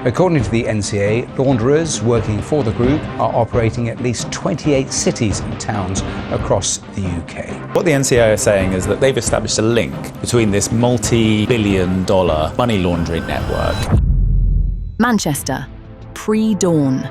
According to the NCA, launderers working for the group are operating at least 28 cities and towns across the UK. What the NCA are saying is that they've established a link between this multi-billion-dollar money laundering network. Manchester, pre-dawn.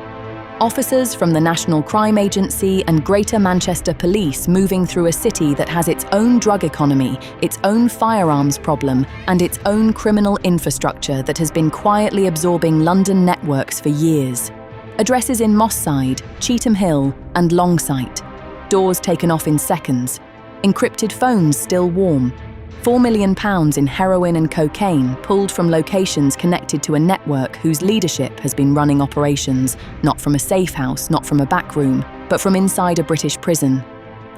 Officers from the National Crime Agency and Greater Manchester Police moving through a city that has its own drug economy, its own firearms problem, and its own criminal infrastructure that has been quietly absorbing London networks for years. Addresses in Moss Side, Cheetham Hill, and Longsight. Doors taken off in seconds. Encrypted phones still warm. £4 million in heroin and cocaine pulled from locations connected to a network whose leadership has been running operations, not from a safe house, not from a back room, but from inside a British prison.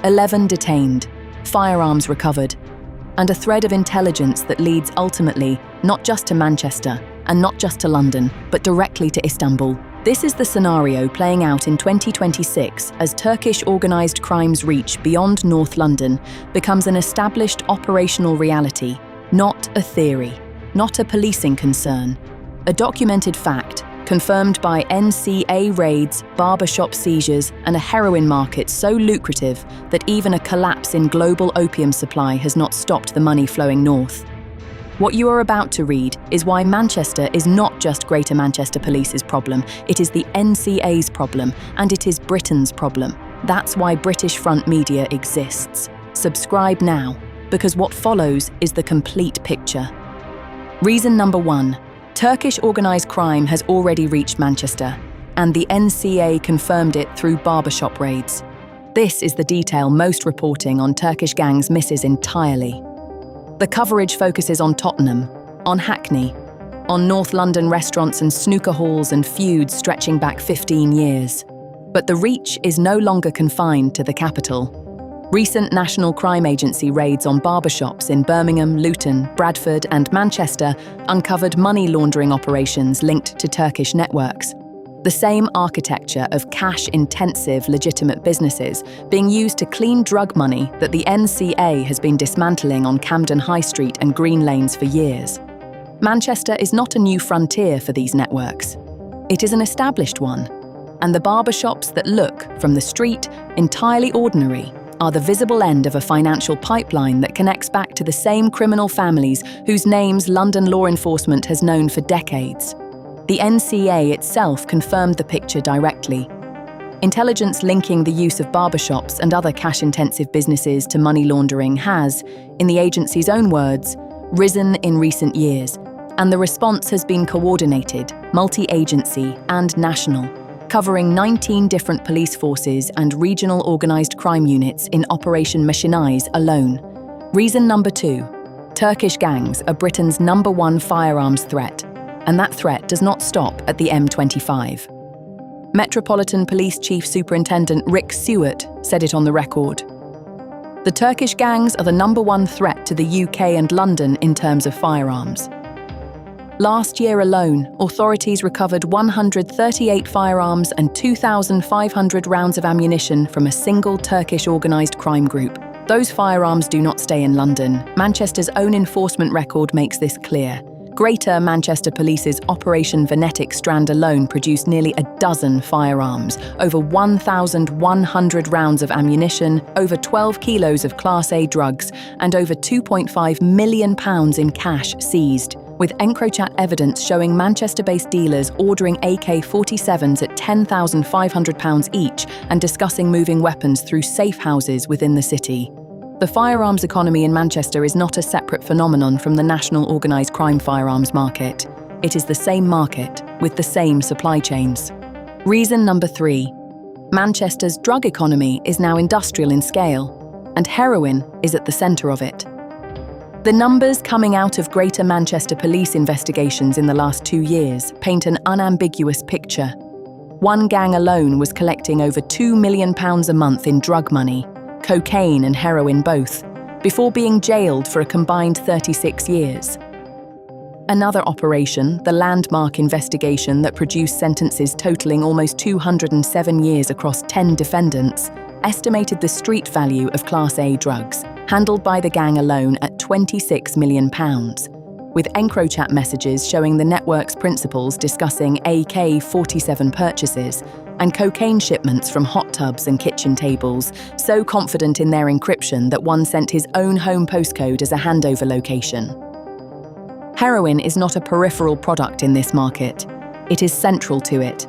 11 detained, firearms recovered, and a thread of intelligence that leads ultimately not just to Manchester and not just to London, but directly to Istanbul. This is the scenario playing out in 2026 as Turkish organised crime's reach beyond North London becomes an established operational reality, not a theory, not a policing concern. A documented fact, confirmed by NCA raids, barbershop seizures, and a heroin market so lucrative that even a collapse in global opium supply has not stopped the money flowing north. What you are about to read is why Manchester is not just Greater Manchester Police's problem, it is the NCA's problem, and it is Britain's problem. That's why British Front Media exists. Subscribe now, because what follows is the complete picture. Reason number 1. Turkish organised crime has already reached Manchester, and the NCA confirmed it through barbershop raids. This is the detail most reporting on Turkish gangs misses entirely. The coverage focuses on Tottenham, on Hackney, on North London restaurants and snooker halls and feuds stretching back 15 years. But the reach is no longer confined to the capital. Recent National Crime Agency raids on barbershops in Birmingham, Luton, Bradford and Manchester uncovered money laundering operations linked to Turkish networks. The same architecture of cash-intensive legitimate businesses being used to clean drug money that the NCA has been dismantling on Camden High Street and Green Lanes for years. Manchester is not a new frontier for these networks. It is an established one, and the barbershops that look, from the street, entirely ordinary are the visible end of a financial pipeline that connects back to the same criminal families whose names London law enforcement has known for decades. The NCA itself confirmed the picture directly. Intelligence linking the use of barbershops and other cash-intensive businesses to money laundering has, in the agency's own words, risen in recent years, and the response has been coordinated, multi-agency and national, covering 19 different police forces and regional organised crime units in Operation Machinize alone. Reason number 2. Turkish gangs are Britain's #1 firearms threat, and that threat does not stop at the M25. Metropolitan Police Chief Superintendent Rick Seward said it on the record. The Turkish gangs are the #1 threat to the UK and London in terms of firearms. Last year alone, authorities recovered 138 firearms and 2,500 rounds of ammunition from a single Turkish organised crime group. Those firearms do not stay in London. Manchester's own enforcement record makes this clear. Greater Manchester Police's Operation Venetic strand alone produced nearly a dozen firearms, over 1,100 rounds of ammunition, over 12 kilos of Class A drugs, and over £2.5 million in cash seized, with EncroChat evidence showing Manchester-based dealers ordering AK-47s at £10,500 each and discussing moving weapons through safe houses within the city. The firearms economy in Manchester is not a separate phenomenon from the national organised crime firearms market. It is the same market, with the same supply chains. Reason number 3. Manchester's drug economy is now industrial in scale, and heroin is at the centre of it. The numbers coming out of Greater Manchester Police investigations in the last 2 years paint an unambiguous picture. One gang alone was collecting over £2 million a month in drug money, cocaine and heroin both, before being jailed for a combined 36 years. Another operation, the Landmark investigation that produced sentences totaling almost 207 years across 10 defendants, estimated the street value of Class A drugs, handled by the gang alone at £26 million. with EncroChat messages showing the network's principals discussing AK-47 purchases and cocaine shipments from hot tubs and kitchen tables, so confident in their encryption that one sent his own home postcode as a handover location. Heroin is not a peripheral product in this market. It is central to it.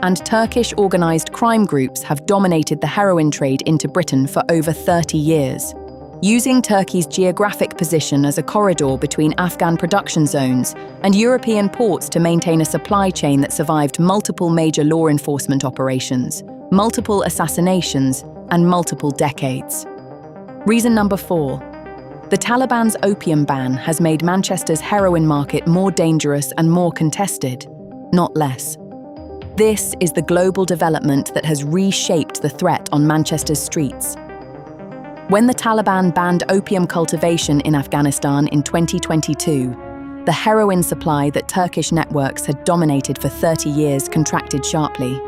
And Turkish organised crime groups have dominated the heroin trade into Britain for over 30 years. Using Turkey's geographic position as a corridor between Afghan production zones and European ports to maintain a supply chain that survived multiple major law enforcement operations, multiple assassinations, and multiple decades. Reason number 4. The Taliban's opium ban has made Manchester's heroin market more dangerous and more contested, not less. This is the global development that has reshaped the threat on Manchester's streets. When the Taliban banned opium cultivation in Afghanistan in 2022, the heroin supply that Turkish networks had dominated for 30 years contracted sharply.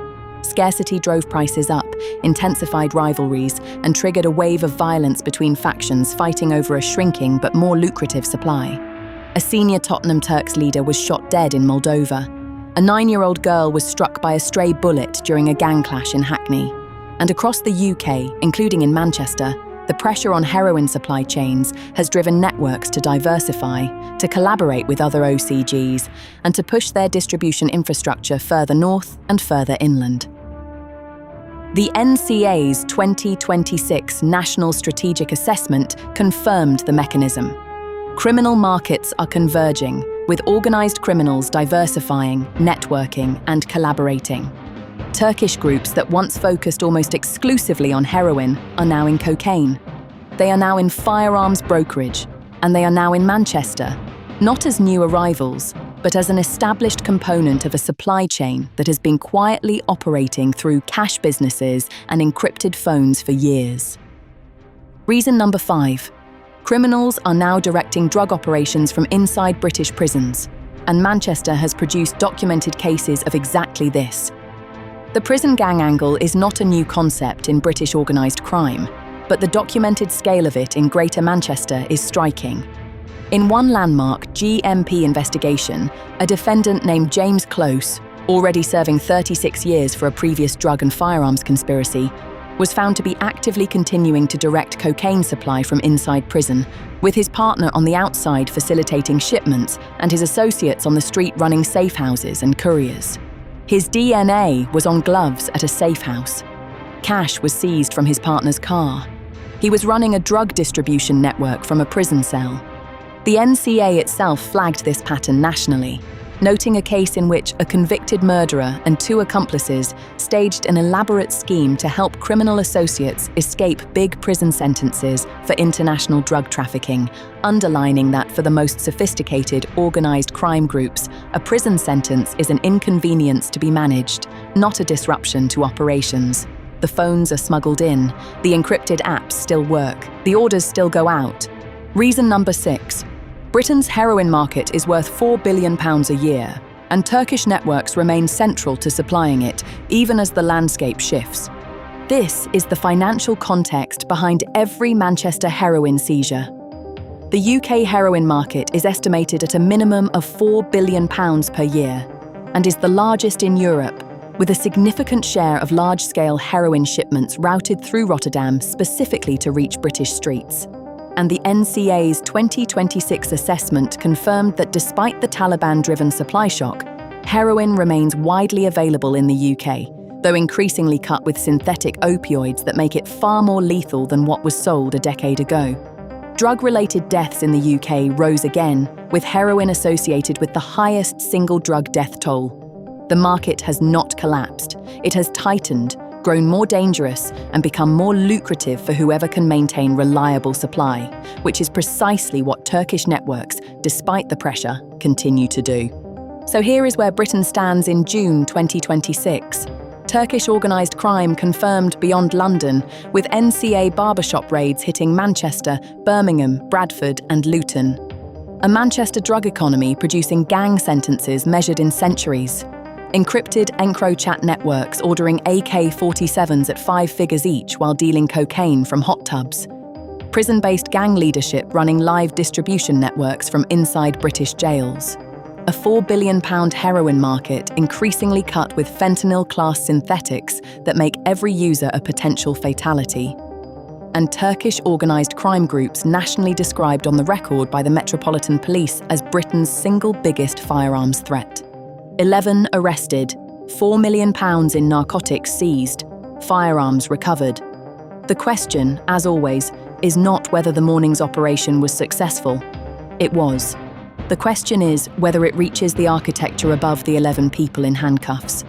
Scarcity drove prices up, intensified rivalries, and triggered a wave of violence between factions fighting over a shrinking but more lucrative supply. A senior Tottenham Turks leader was shot dead in Moldova. A 9-year-old girl was struck by a stray bullet during a gang clash in Hackney. And across the UK, including in Manchester, the pressure on heroin supply chains has driven networks to diversify, to collaborate with other OCGs, and to push their distribution infrastructure further north and further inland. The NCA's 2026 National Strategic Assessment confirmed the mechanism. Criminal markets are converging, with organised criminals diversifying, networking, and collaborating. Turkish groups that once focused almost exclusively on heroin are now in cocaine. They are now in firearms brokerage, and they are now in Manchester, not as new arrivals, but as an established component of a supply chain that has been quietly operating through cash businesses and encrypted phones for years. Reason number 5. Criminals are now directing drug operations from inside British prisons, and Manchester has produced documented cases of exactly this. The prison gang angle is not a new concept in British organised crime, but the documented scale of it in Greater Manchester is striking. In one landmark GMP investigation, a defendant named James Close, already serving 36 years for a previous drug and firearms conspiracy, was found to be actively continuing to direct cocaine supply from inside prison, with his partner on the outside facilitating shipments and his associates on the street running safe houses and couriers. His DNA was on gloves at a safe house. Cash was seized from his partner's car. He was running a drug distribution network from a prison cell. The NCA itself flagged this pattern nationally, noting a case in which a convicted murderer and 2 accomplices staged an elaborate scheme to help criminal associates escape big prison sentences for international drug trafficking, underlining that for the most sophisticated, organised crime groups, a prison sentence is an inconvenience to be managed, not a disruption to operations. The phones are smuggled in, the encrypted apps still work, the orders still go out. Reason number 6. Britain's heroin market is worth £4 billion a year, and Turkish networks remain central to supplying it, even as the landscape shifts. This is the financial context behind every Manchester heroin seizure. The UK heroin market is estimated at a minimum of £4 billion per year, and is the largest in Europe, with a significant share of large-scale heroin shipments routed through Rotterdam specifically to reach British streets. And the NCA's 2026 assessment confirmed that despite the Taliban-driven supply shock, heroin remains widely available in the UK, though increasingly cut with synthetic opioids that make it far more lethal than what was sold a decade ago. Drug-related deaths in the UK rose again, with heroin associated with the highest single drug death toll. The market has not collapsed. It has tightened, grown more dangerous, and become more lucrative for whoever can maintain reliable supply, which is precisely what Turkish networks, despite the pressure, continue to do. So here is where Britain stands in June 2026. Turkish organised crime confirmed beyond London, with NCA barbershop raids hitting Manchester, Birmingham, Bradford and Luton. A Manchester drug economy producing gang sentences measured in centuries. Encrypted EncroChat networks ordering AK-47s at 5 figures each while dealing cocaine from hot tubs. Prison-based gang leadership running live distribution networks from inside British jails. A £4 billion heroin market increasingly cut with fentanyl-class synthetics that make every user a potential fatality. And Turkish organised crime groups nationally described on the record by the Metropolitan Police as Britain's single biggest firearms threat. 11 arrested, £4 million in narcotics seized, firearms recovered. The question, as always, is not whether the morning's operation was successful. It was. The question is whether it reaches the architecture above the 11 people in handcuffs.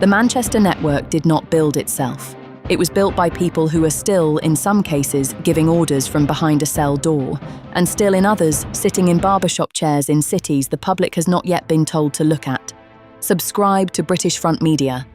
The Manchester network did not build itself. It was built by people who are still, in some cases, giving orders from behind a cell door, and still in others, sitting in barbershop chairs in cities the public has not yet been told to look at. Subscribe to British Front Media